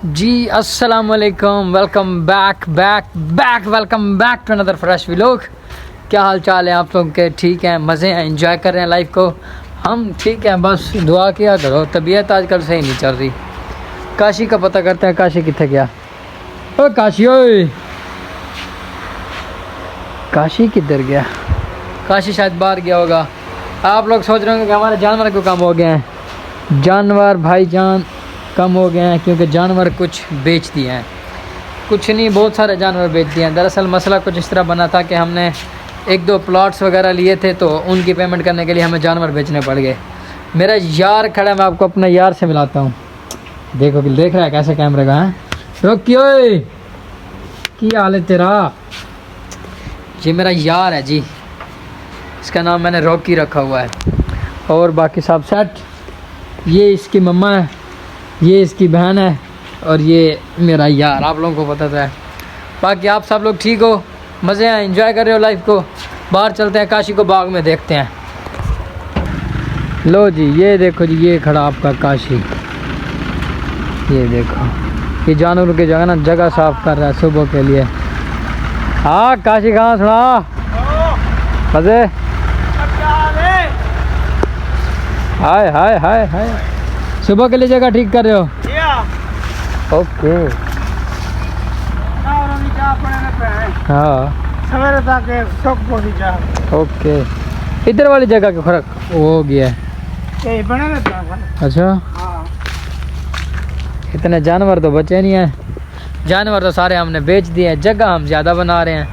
जी अस्सलाम वालेकुम, welcome back to another fresh vlog. क्या हाल चाल है आप लोग के? ठीक हैं, मज़े हैं, एंजॉय कर रहे हैं लाइफ को। हम ठीक हैं, बस दुआ किया करो। तबीयत आजकल सही नहीं चल रही। काशी का पता करते हैं, काशी कितने गया? ओ काशी, ओए काशी किधर गया? काशी शायद बाहर गया होगा। आप लोग सोच रहे होंगे कि हमारे जानवर को कम हो गए हैं। जानवर भाईजान कम हो गए हैं क्योंकि जानवर कुछ बेच दिए हैं। कुछ नहीं, बहुत सारे जानवर बेच दिए हैं। दरअसल मसला कुछ इस तरह बना था कि हमने एक दो प्लॉट्स वगैरह लिए थे, तो उनकी पेमेंट करने के लिए हमें जानवर बेचने पड़ गए। मेरा यार खड़ा है, मैं आपको अपने यार से मिलाता हूँ। देखो कि देख रहा है कैसे कैमरे का है। रोकी, ओए क्या हाल है तेरा? ये मेरा यार है जी, इसका नाम मैंने रॉकी रखा हुआ है। और बाकी सब सेट। ये इसकी मम्मा है, ये इसकी बहन है, और ये मेरा यार। आप लोगों को पता है। बाकी आप सब लोग ठीक हो, मज़े हैं, एंजॉय कर रहे हो लाइफ को। बाहर चलते हैं, काशी को बाग में देखते हैं। लो जी, ये देखो जी, ये खड़ा आपका काशी। ये देखो, ये जानवरों की जगह ना जगह साफ कर रहा है सुबह के लिए। हाँ काशी, कहाँ सुना मज़े? हाय हाय हाय हाय, सुबह के लिए जगह ठीक कर रहे हो? ओके हाँ, सवेरे तक सब ओके। इधर वाली जगह का फर्क हो गया है। अच्छा, इतने जानवर तो बचे नहीं हैं। जानवर तो सारे हमने बेच दिए हैं, जगह हम ज़्यादा बना रहे हैं।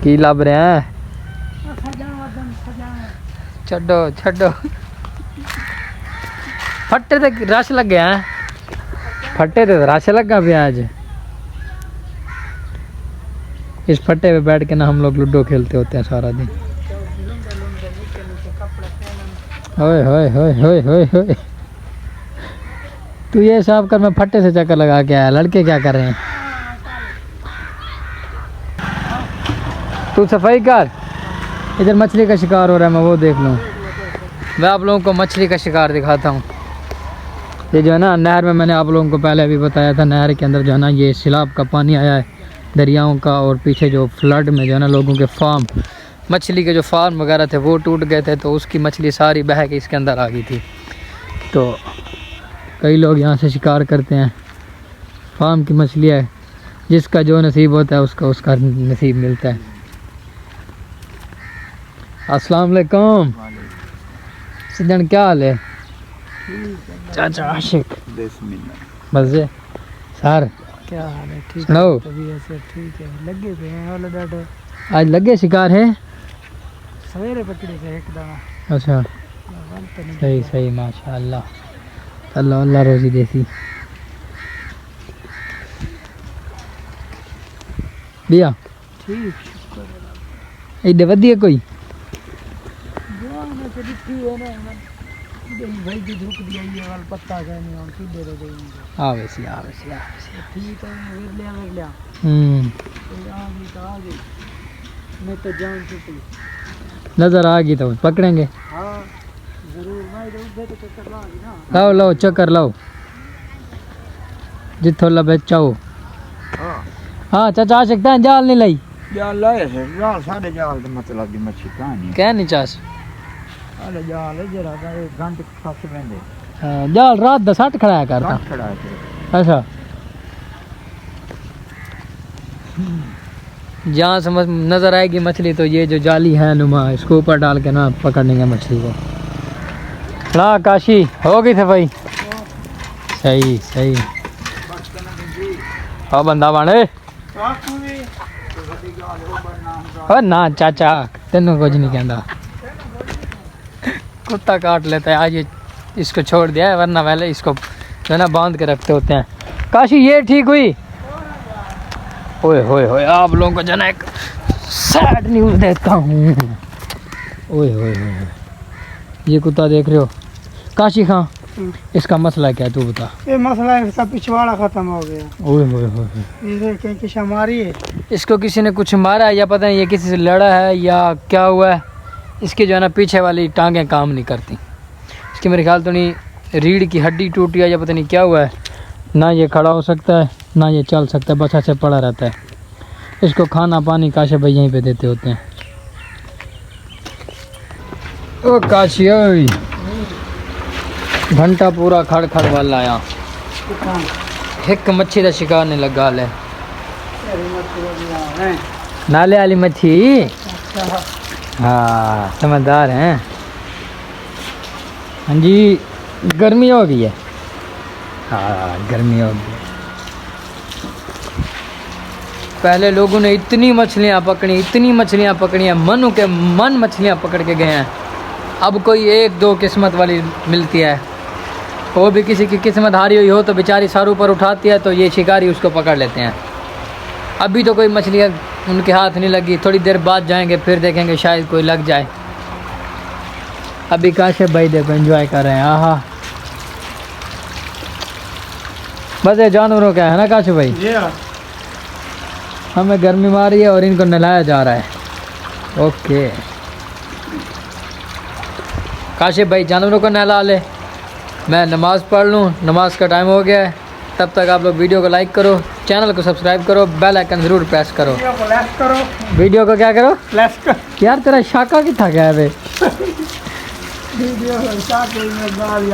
की लब रहे हैं? छड्डो छड्डो, फट्टे तक रश लग गया है। फट्टे तो रश लगा भी आज। इस फट्टे पे बैठ के ना हम लोग लूडो खेलते होते हैं सारा दिन। ओए होए होए होए होए होए, तू ये साफ कर, मैं फट्टे से चक्कर लगा के आया। लड़के क्या कर रहे हैं? तू सफाई कर। इधर मछली का शिकार हो रहा है, मैं वो देख लूँ। मैं आप लोगों को मछली का शिकार दिखाता हूँ। ये जो है ना नहर में, मैंने आप लोगों को पहले भी बताया था, नहर के अंदर जो है ना ये सैलाब का पानी आया है दरियाओं का। और पीछे जो फ्लड में जो है ना लोगों के फार्म, मछली के जो फार्म वगैरह थे वो टूट गए थे, तो उसकी मछली सारी बह के इसके अंदर आ गई थी। तो कई लोग यहाँ से शिकार करते हैं। फार्म की मछली है, जिसका जो नसीब होता है उसका उसका नसीब मिलता है। अस्सलाम वालेकुम सिद्धन, क्या हाल है? चाचा आशिक मजे सर, क्या हाल है? ठीक सुनाओ। ठीक है, लगे पे हैं वाला डाटो। आज लगे शिकार है? सवेरे पकड़े थे एकदम। अच्छा, सही सही, माशाअल्लाह, अल्लाह अल्लाह रोजी देसी। भैया ठीक, एडे वधिया कोई भाई की धूप दिया ये वाला पत्ता का नहीं, हम सीधे रह गए। आवे सी आवे सी आवे सी। ठीक है, वेर लिया तो आ गई। मैं तो जान चुकी। नजर आ गई तो पकड़ेंगे। हाँ जरूर, मैं उधर तो चक्कर ला ना। लाओ लाओ चक्कर लाओ, जिथों लबे चाहो। हाँ चाचा आ सकता है, जाल नहीं लाई? जाल लाए है, जाल साढ़े जाल मतलब दी मच्छी कहानी क्या नहीं चास? अरे जाल है जरा का एक घंटे फस वेंदे। जाल रात दा 60 खड़ा करता। खड़ा है। अच्छा, जहाँ समझ नज़र आएगी मछली तो ये जो जाली है नुमा, इसको ऊपर डाल के ना पकड़ेंगे मछली को। ला काशी, हो गई सफाई? सही सही। हाँ बंदा बने ना चाचा, तेनों कुछ नहीं कहता। कुत्ता काट लेता है आज, ये इसको छोड़ दिया है, वरना पहले इसको जो है ना बांध के रखते होते हैं। काशी ये ठीक हुई? ओए होए होए, आप लोगों को जो ना एक सैड न्यूज़ देता हूँ। ओए होए होए, ये कुत्ता देख रहे हो काशी खां, इसका मसला क्या है तू बता? ये मसला है, इसका पिछवाड़ा खत्म हो गया। ओए होए होए, इसे कहीं किसी मारी है। इसको किसी ने कुछ मारा है या पता नहीं ये किसी से लड़ा है या क्या हुआ है। इसकी जो है ना पीछे वाली टांगें काम नहीं करती। इसकी मेरे ख्याल तो नहीं रीढ़ की हड्डी टूटी है या पता नहीं क्या हुआ है। ना ये खड़ा हो सकता है ना ये चल सकता है, बस ऐसे पड़ा रहता है। इसको खाना पानी काशे भाई यहीं पे देते होते हैं। ओ काशी ओए, घंटा पूरा खड़ खड़ वाला आया, एक मच्छी का शिकार नहीं लगा ले। नाले वाली मच्छी, हाँ समझदार हैं। हाँ जी, गर्मी हो गई है, हाँ गर्मी हो गई है। पहले लोगों ने इतनी मछलियाँ पकड़ी, इतनी मछलियाँ पकड़ी हैं, मन के मन मछलियाँ पकड़ के गए हैं। अब कोई एक दो किस्मत वाली मिलती है, वो भी किसी की किस्मत हारी हुई हो तो बेचारी सारों पर उठाती है, तो ये शिकारी उसको पकड़ लेते हैं। अभी तो कोई मछलियाँ उनके हाथ नहीं लगी, थोड़ी देर बाद जाएंगे फिर देखेंगे शायद कोई लग जाए। अभी काशे भाई देखो एंजॉय कर रहे हैं, आहा। बस ये जानवरों का है ना काशे भाई, हमें गर्मी मार रही है और इनको नहलाया जा रहा है। ओके काशिफ भाई जानवरों को नहला ले, मैं नमाज़ पढ़ लूँ, नमाज का टाइम हो गया है। तब तक आप लोग वीडियो को लाइक करो, चैनल को सब्सक्राइब करो, बेल आइकन ज़रूर प्रेस करो। वीडियो को क्या करो, प्रेस करो। यार तेरा शाका कितना गया है?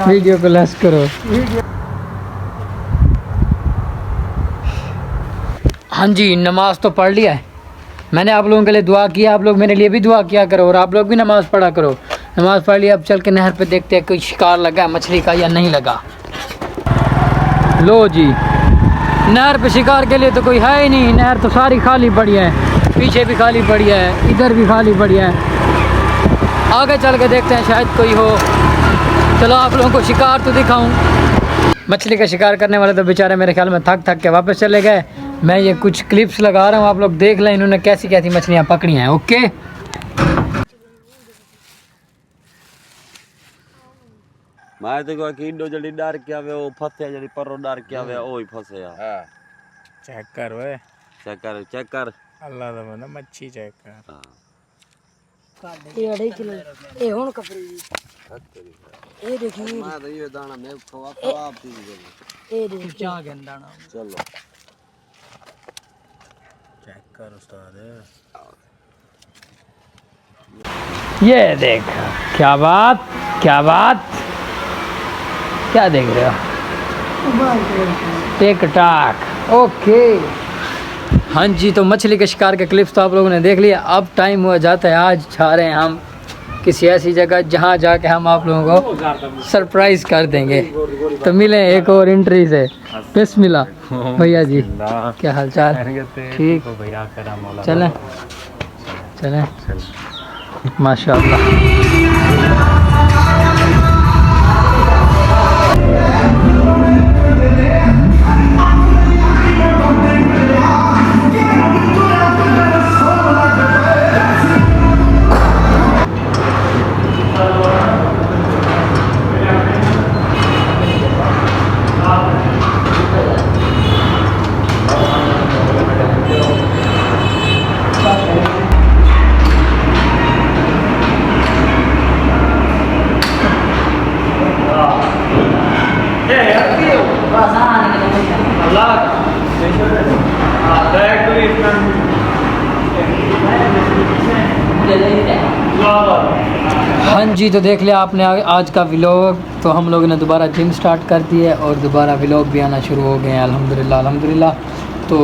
वीडियो को लेस करो। हाँ जी, नमाज तो पढ़ लिया है मैंने, आप लोगों के लिए दुआ किया, आप लोग मेरे लिए भी दुआ किया करो और आप लोग भी नमाज़ पढ़ा करो। नमाज़ पढ़ लिया, अब चल के नहर पे देखते हैं कोई शिकार लगा है मछली का या नहीं लगा। लो जी, नहर पे शिकार के लिए तो कोई है ही नहीं, नहर तो सारी खाली पड़ी है, पीछे भी खाली पड़ी है, इधर भी खाली पड़ी है। आगे चल के देखते हैं शायद कोई हो। चलो आप लोगों को शिकार तो दिखाऊं। मछली का शिकार करने वाले तो बेचारे मेरे ख्याल में थक थक के वापस चले गए। मैं ये कुछ क्लिप्स लगा रहा हूँ, आप लोग देख लें इन्होंने कैसी कैसी मछलियाँ पकड़ी हैं। ओके मैं तो कीडो जड़ी डर के आवे वो फसे, जड़ी परो डर के आवे ओ ही फसे यार। हां चेक कर वे, चेक कर अल्लाह दा बंदा मच्छी चेक कर। हां ये 2.5 किलो ये हुन कपड़ी ये देखिए, मैं तो ये दाना मैं खवा पी गई। ये देखिए क्या दाना, चलो चेक कर उस्ताद। ये देख, क्या बात क्या बात, क्या देख रहे हो? टिक टाक। ओके हाँ जी, तो मछली के शिकार के क्लिप्स तो आप लोगों ने देख लिया। अब टाइम हुआ जाता है, आज जा रहे हैं हम किसी ऐसी जगह जहाँ जाके हम आप लोगों को सरप्राइज कर देंगे। तो मिले एक और एंट्री से। बिस्मिल्लाह भैया जी, क्या हाल चाल? ठीक, चलें चलें माशाअल्लाह। हाँ जी, तो देख लिया आपने आज का व्लॉग। तो हम लोगों ने दोबारा जिम स्टार्ट कर दी है और दोबारा व्लॉग भी आना शुरू हो गए हैं अल्हम्दुलिल्लाह अल्हम्दुलिल्लाह। तो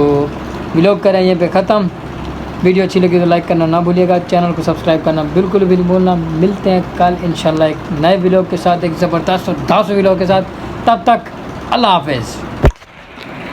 व्लॉग करें यहीं पे ख़त्म। वीडियो अच्छी लगी तो लाइक करना ना भूलिएगा, चैनल को सब्सक्राइब करना बिल्कुल भी नहीं भूलना। मिलते हैं कल इंशाल्लाह एक नए व्लॉग के साथ, एक ज़बरदस्त और धांसू व्लॉग के साथ। तब तक अल्लाह हाफ़िज़।